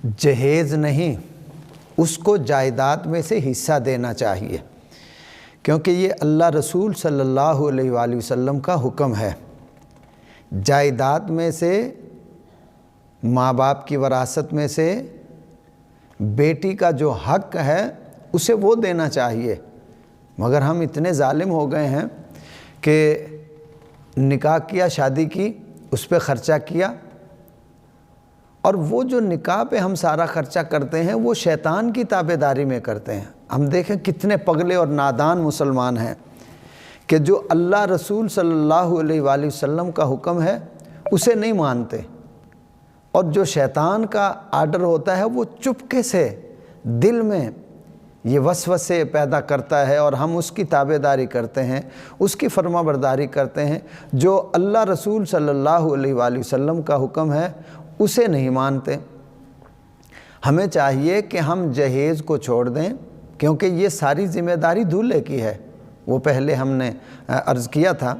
جہیز نہیں، اس کو جائیداد میں سے حصہ دینا چاہیے، کیونکہ یہ اللہ رسول صلی اللہ علیہ وآلہ وسلم کا حکم ہے۔ جائیداد میں سے، ماں باپ کی وراثت میں سے بیٹی کا جو حق ہے اسے وہ دینا چاہیے، مگر ہم اتنے ظالم ہو گئے ہیں کہ نکاح کیا، شادی کی، اس پہ خرچہ کیا، اور وہ جو نکاح پہ ہم سارا خرچہ کرتے ہیں وہ شیطان کی تابعداری میں کرتے ہیں۔ ہم دیکھیں کتنے پگلے اور نادان مسلمان ہیں کہ جو اللہ رسول صلی اللہ علیہ وآلہ وسلم کا حکم ہے اسے نہیں مانتے، اور جو شیطان کا آرڈر ہوتا ہے وہ چپکے سے دل میں یہ وسوسے پیدا کرتا ہے اور ہم اس کی تابعداری کرتے ہیں، اس کی فرما برداری کرتے ہیں۔ جو اللہ رسول صلی اللہ علیہ وآلہ وسلم کا حکم ہے اسے نہیں مانتے۔ ہمیں چاہیے کہ ہم جہیز کو چھوڑ دیں، کیونکہ یہ ساری ذمہ داری دولہے کی ہے۔ وہ پہلے ہم نے عرض کیا تھا،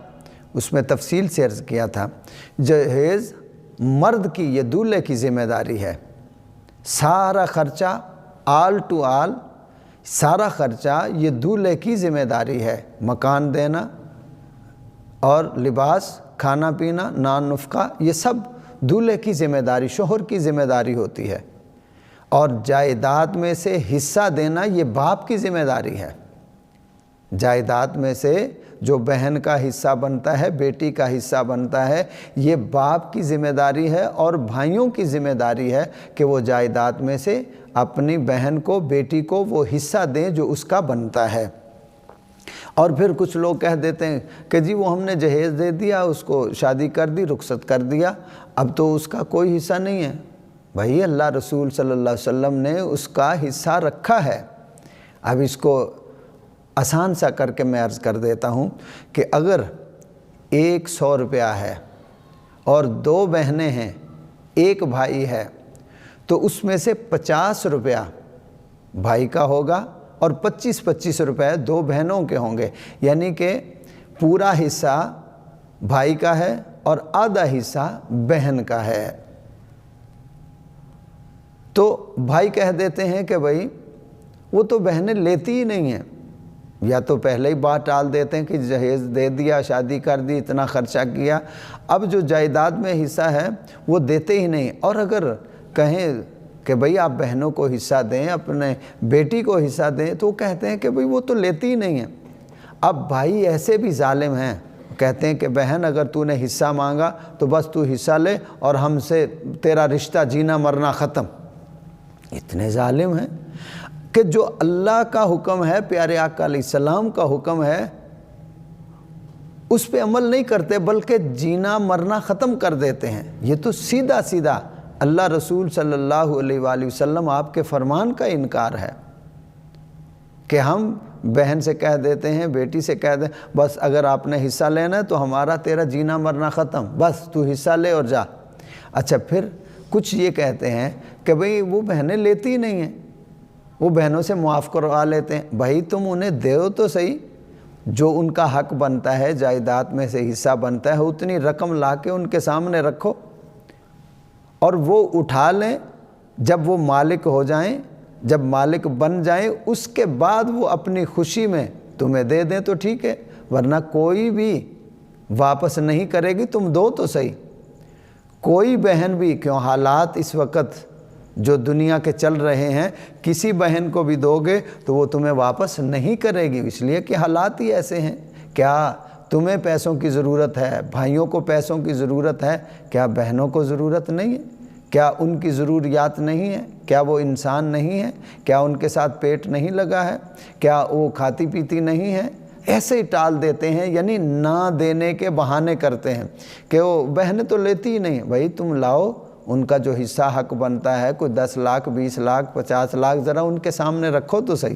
اس میں تفصیل سے عرض کیا تھا، جہیز مرد کی، یہ دولہے کی ذمہ داری ہے۔ سارا خرچہ آل ٹو آل، سارا خرچہ یہ دولہے کی ذمہ داری ہے۔ مکان دینا اور لباس، کھانا پینا، نان نفقہ، یہ سب دولہے کی ذمہ داری، شوہر کی ذمہ داری ہوتی ہے۔ اور جائیداد میں سے حصہ دینا یہ باپ کی ذمہ داری ہے۔ جائیداد میں سے جو بہن کا حصہ بنتا ہے، بیٹی کا حصہ بنتا ہے، یہ باپ کی ذمہ داری ہے، اور بھائیوں کی ذمہ داری ہے کہ وہ جائیداد میں سے اپنی بہن کو، بیٹی کو وہ حصہ دیں جو اس کا بنتا ہے۔ اور پھر کچھ لوگ کہہ دیتے ہیں کہ جی وہ ہم نے جہیز دے دیا، اس کو شادی کر دی، رخصت کر دیا، اب تو اس کا کوئی حصہ نہیں ہے۔ بھائی اللہ رسول صلی اللہ علیہ وسلم نے اس کا حصہ رکھا ہے۔ اب اس کو آسان سا کر کے میں عرض کر دیتا ہوں کہ اگر 100 روپیہ ہے اور 2 بہنیں ہیں، 1 بھائی ہے، تو اس میں سے 50 روپیہ بھائی کا ہوگا اور 25 روپے 2 بہنوں کے ہوں گے، یعنی کہ پورا حصہ بھائی کا ہے اور آدھا حصہ بہن کا ہے۔ تو بھائی کہہ دیتے ہیں کہ بھائی وہ تو بہنیں لیتی ہی نہیں ہیں، یا تو پہلے ہی بات ٹال دیتے ہیں کہ جہیز دے دیا، شادی کر دی، اتنا خرچہ کیا، اب جو جائیداد میں حصہ ہے وہ دیتے ہی نہیں۔ اور اگر کہیں کہ بھئی آپ بہنوں کو حصہ دیں، اپنے بیٹی کو حصہ دیں، تو کہتے ہیں کہ بھئی وہ تو لیتی ہی نہیں ہیں۔ اب بھائی ایسے بھی ظالم ہیں، کہتے ہیں کہ بہن اگر تو نے حصہ مانگا تو بس تو حصہ لے اور ہم سے تیرا رشتہ جینا مرنا ختم۔ اتنے ظالم ہیں کہ جو اللہ کا حکم ہے، پیارے آقا علیہ السلام کا حکم ہے، اس پہ عمل نہیں کرتے بلکہ جینا مرنا ختم کر دیتے ہیں۔ یہ تو سیدھا سیدھا اللہ رسول صلی اللہ علیہ وآلہ وسلم آپ کے فرمان کا انکار ہے کہ ہم بہن سے کہہ دیتے ہیں، بیٹی سے کہہ دیں بس اگر آپ نے حصہ لینا ہے تو ہمارا تیرا جینا مرنا ختم، بس تو حصہ لے اور جا۔ اچھا پھر کچھ یہ کہتے ہیں کہ بھئی وہ بہنیں لیتی ہی نہیں ہیں، وہ بہنوں سے معاف کروا لیتے ہیں۔ بھائی تم انہیں دیو تو صحیح، جو ان کا حق بنتا ہے، جائیداد میں سے حصہ بنتا ہے، اتنی رقم لا کے ان کے سامنے رکھو اور وہ اٹھا لیں۔ جب وہ مالک ہو جائیں، جب مالک بن جائیں، اس کے بعد وہ اپنی خوشی میں تمہیں دے دیں تو ٹھیک ہے، ورنہ کوئی بھی واپس نہیں کرے گی، تم دو تو صحیح۔ کوئی بہن بھی، کیوں حالات اس وقت جو دنیا کے چل رہے ہیں، کسی بہن کو بھی دو گے تو وہ تمہیں واپس نہیں کرے گی، اس لیے کہ حالات ہی ایسے ہیں۔ کیا تمہیں پیسوں کی ضرورت ہے، بھائیوں کو پیسوں کی ضرورت ہے، کیا بہنوں کو ضرورت نہیں ہے؟ کیا ان کی ضروریات نہیں ہیں؟ کیا وہ انسان نہیں ہیں؟ کیا ان کے ساتھ پیٹ نہیں لگا ہے؟ کیا وہ کھاتی پیتی نہیں ہے؟ ایسے ہی ٹال دیتے ہیں، یعنی نہ دینے کے بہانے کرتے ہیں کہ وہ بہنیں تو لیتی ہی نہیں۔ بھائی تم لاؤ، ان کا جو حصہ حق بنتا ہے، کوئی 10 لاکھ 20 لاکھ 50 لاکھ، ذرا ان کے سامنے رکھو تو صحیح۔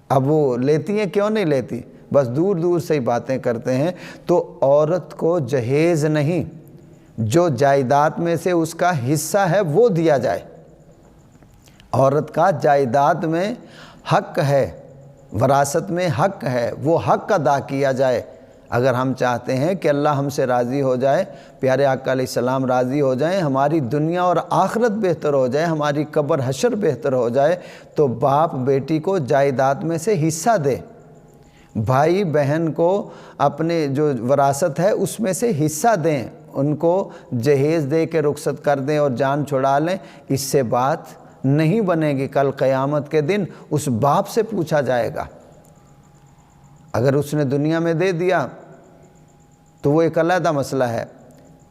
اب وہ لیتی ہیں، کیوں نہیں لیتی؟ بس دور دور سے ہی باتیں کرتے ہیں۔ تو عورت کو جہیز نہیں، جو جائیداد میں سے اس کا حصہ ہے وہ دیا جائے۔ عورت کا جائیداد میں حق ہے، وراثت میں حق ہے، وہ حق ادا کیا جائے۔ اگر ہم چاہتے ہیں کہ اللہ ہم سے راضی ہو جائے، پیارے آقا علیہ السلام راضی ہو جائیں، ہماری دنیا اور آخرت بہتر ہو جائے، ہماری قبر حشر بہتر ہو جائے، تو باپ بیٹی کو جائیداد میں سے حصہ دے، بھائی بہن کو اپنے جو وراثت ہے اس میں سے حصہ دیں، ان کو جہیز دے کے رخصت کر دیں اور جان چھڑا لیں۔ اس سے بات نہیں بنے گی، کل قیامت کے دن اس باپ سے پوچھا جائے گا۔ اگر اس نے دنیا میں دے دیا تو وہ ایک علیحدہ مسئلہ ہے،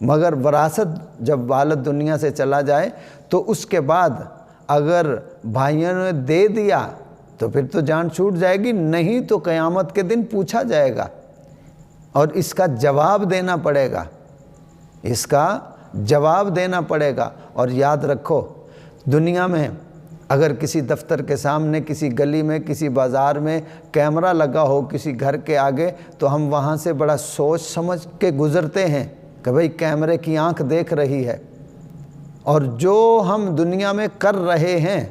مگر وراثت جب والد دنیا سے چلا جائے تو اس کے بعد اگر بھائیوں نے دے دیا تو پھر تو جان چھوٹ جائے گی، نہیں تو قیامت کے دن پوچھا جائے گا اور اس کا جواب دینا پڑے گا، اس کا جواب دینا پڑے گا۔ اور یاد رکھو، دنیا میں اگر کسی دفتر کے سامنے، کسی گلی میں، کسی بازار میں کیمرہ لگا ہو کسی گھر کے آگے، تو ہم وہاں سے بڑا سوچ سمجھ کے گزرتے ہیں کہ بھئی کیمرے کی آنکھ دیکھ رہی ہے، اور جو ہم دنیا میں کر رہے ہیں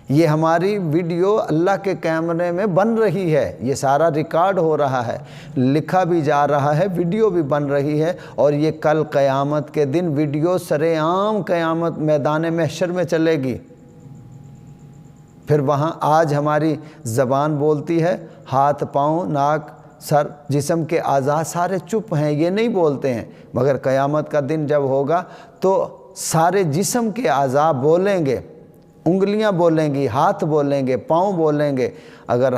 یہ ہماری ویڈیو اللہ کے کیمرے میں بن رہی ہے، یہ سارا ریکارڈ ہو رہا ہے، لکھا بھی جا رہا ہے، ویڈیو بھی بن رہی ہے، اور یہ کل قیامت کے دن ویڈیو سرے عام قیامت میدان محشر میں چلے گی۔ پھر وہاں آج ہماری زبان بولتی ہے، ہاتھ پاؤں ناک سر جسم کے اعضاء سارے چپ ہیں، یہ نہیں بولتے ہیں، مگر قیامت کا دن جب ہوگا تو سارے جسم کے اعضاء بولیں گے، انگلیاں بولیں گی، ہاتھ بولیں گے، پاؤں بولیں گے۔ اگر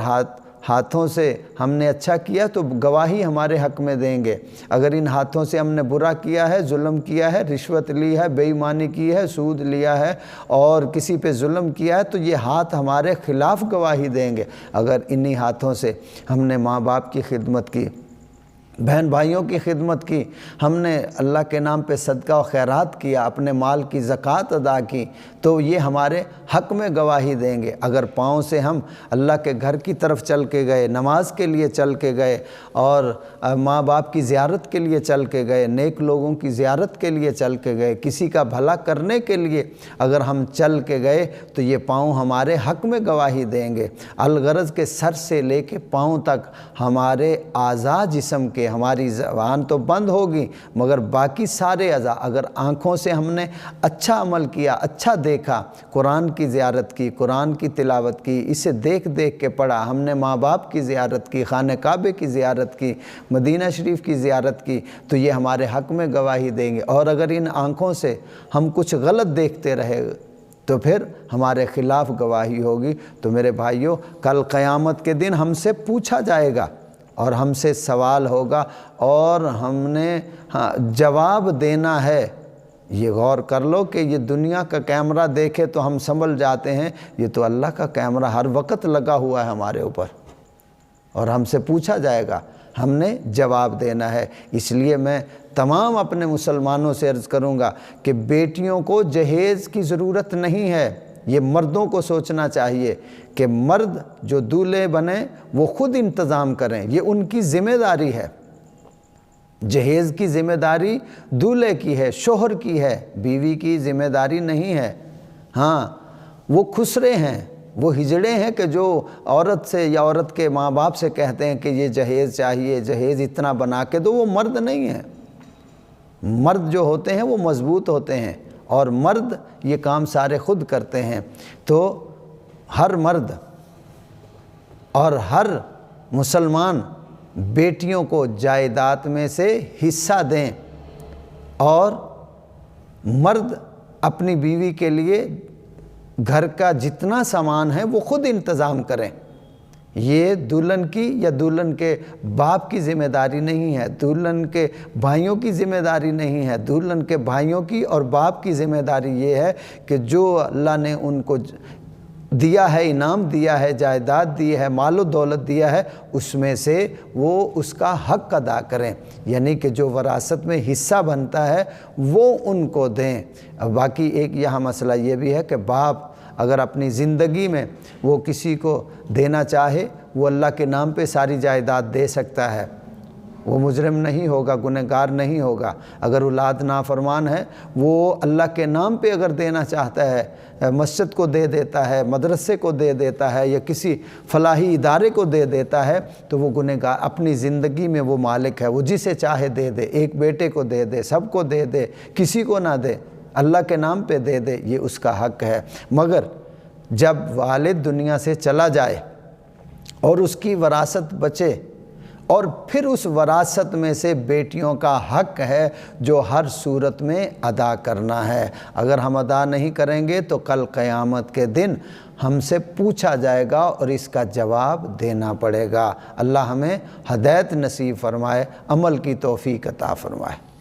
ہاتھوں سے ہم نے اچھا کیا تو گواہی ہمارے حق میں دیں گے، اگر ان ہاتھوں سے ہم نے برا کیا ہے، ظلم کیا ہے، رشوت لی ہے، بے ایمانی کی ہے، سود لیا ہے اور کسی پہ ظلم کیا ہے، تو یہ ہاتھ ہمارے خلاف گواہی دیں گے۔ اگر انہی ہاتھوں سے ہم نے ماں باپ کی خدمت کی، بہن بھائیوں کی خدمت کی، ہم نے اللہ کے نام پہ صدقہ و خیرات کیا، اپنے مال کی زکوٰۃ ادا کی، تو یہ ہمارے حق میں گواہی دیں گے۔ اگر پاؤں سے ہم اللہ کے گھر کی طرف چل کے گئے، نماز کے لیے چل کے گئے اور ماں باپ کی زیارت کے لیے چل کے گئے، نیک لوگوں کی زیارت کے لیے چل کے گئے، کسی کا بھلا کرنے کے لیے اگر ہم چل کے گئے تو یہ پاؤں ہمارے حق میں گواہی دیں گے۔ الغرض کے سر سے لے کے پاؤں تک ہمارے اعضاء جسم کے، ہماری زبان تو بند ہوگی مگر باقی سارے اعضاء، اگر آنکھوں سے ہم نے اچھا عمل کیا، اچھا دیکھا، قرآن کی زیارت کی، قرآن کی تلاوت کی، اسے دیکھ دیکھ کے پڑھا، ہم نے ماں باپ کی زیارت کی، خانہ کعبے کی زیارت کی، مدینہ شریف کی زیارت کی، تو یہ ہمارے حق میں گواہی دیں گے۔ اور اگر ان آنکھوں سے ہم کچھ غلط دیکھتے رہے تو پھر ہمارے خلاف گواہی ہوگی۔ تو میرے بھائیوں، کل قیامت کے دن ہم سے پوچھا جائے گا اور ہم سے سوال ہوگا اور ہم نے جواب دینا ہے۔ یہ غور کر لو کہ یہ دنیا کا کیمرہ دیکھے تو ہم سنبھل جاتے ہیں، یہ تو اللہ کا کیمرہ ہر وقت لگا ہوا ہے ہمارے اوپر، اور ہم سے پوچھا جائے گا، ہم نے جواب دینا ہے۔ اس لیے میں تمام اپنے مسلمانوں سے عرض کروں گا کہ بیٹیوں کو جہیز کی ضرورت نہیں ہے، یہ مردوں کو سوچنا چاہیے کہ مرد جو دولہے بنے وہ خود انتظام کریں، یہ ان کی ذمہ داری ہے۔ جہیز کی ذمہ داری دولہے کی ہے، شوہر کی ہے، بیوی کی ذمہ داری نہیں ہے۔ ہاں وہ خسرے ہیں، وہ ہجڑے ہیں کہ جو عورت سے یا عورت کے ماں باپ سے کہتے ہیں کہ یہ جہیز چاہیے، جہیز اتنا بنا کے دو، وہ مرد نہیں ہیں۔ مرد جو ہوتے ہیں وہ مضبوط ہوتے ہیں اور مرد یہ کام سارے خود کرتے ہیں۔ تو ہر مرد اور ہر مسلمان بیٹیوں کو جائیداد میں سے حصہ دیں، اور مرد اپنی بیوی کے لیے گھر کا جتنا سامان ہے وہ خود انتظام کریں۔ یہ دلہن کی یا دلہن کے باپ کی ذمہ داری نہیں ہے، دلہن کے بھائیوں کی ذمہ داری نہیں ہے، دلہن کے بھائیوں کی اور باپ کی ذمہ داری یہ ہے کہ جو اللہ نے ان کو دیا ہے، انعام دیا ہے، جائیداد دی ہے، مال و دولت دیا ہے، اس میں سے وہ اس کا حق ادا کریں، یعنی کہ جو وراثت میں حصہ بنتا ہے وہ ان کو دیں۔ باقی ایک یہاں مسئلہ یہ بھی ہے کہ باپ اگر اپنی زندگی میں وہ کسی کو دینا چاہے وہ اللہ کے نام پہ ساری جائیداد دے سکتا ہے، وہ مجرم نہیں ہوگا، گنہگار نہیں ہوگا۔ اگر اولاد نافرمان ہے، وہ اللہ کے نام پہ اگر دینا چاہتا ہے، مسجد کو دے دیتا ہے، مدرسے کو دے دیتا ہے، یا کسی فلاحی ادارے کو دے دیتا ہے، تو وہ گنہگار، اپنی زندگی میں وہ مالک ہے، وہ جسے چاہے دے دے، ایک بیٹے کو دے دے، سب کو دے دے، کسی کو نہ دے، اللہ کے نام پہ دے دے، یہ اس کا حق ہے۔ مگر جب والد دنیا سے چلا جائے اور اس کی وراثت بچے، اور پھر اس وراثت میں سے بیٹیوں کا حق ہے جو ہر صورت میں ادا کرنا ہے۔ اگر ہم ادا نہیں کریں گے تو کل قیامت کے دن ہم سے پوچھا جائے گا اور اس کا جواب دینا پڑے گا۔ اللہ ہمیں ہدایت نصیب فرمائے، عمل کی توفیق عطا فرمائے۔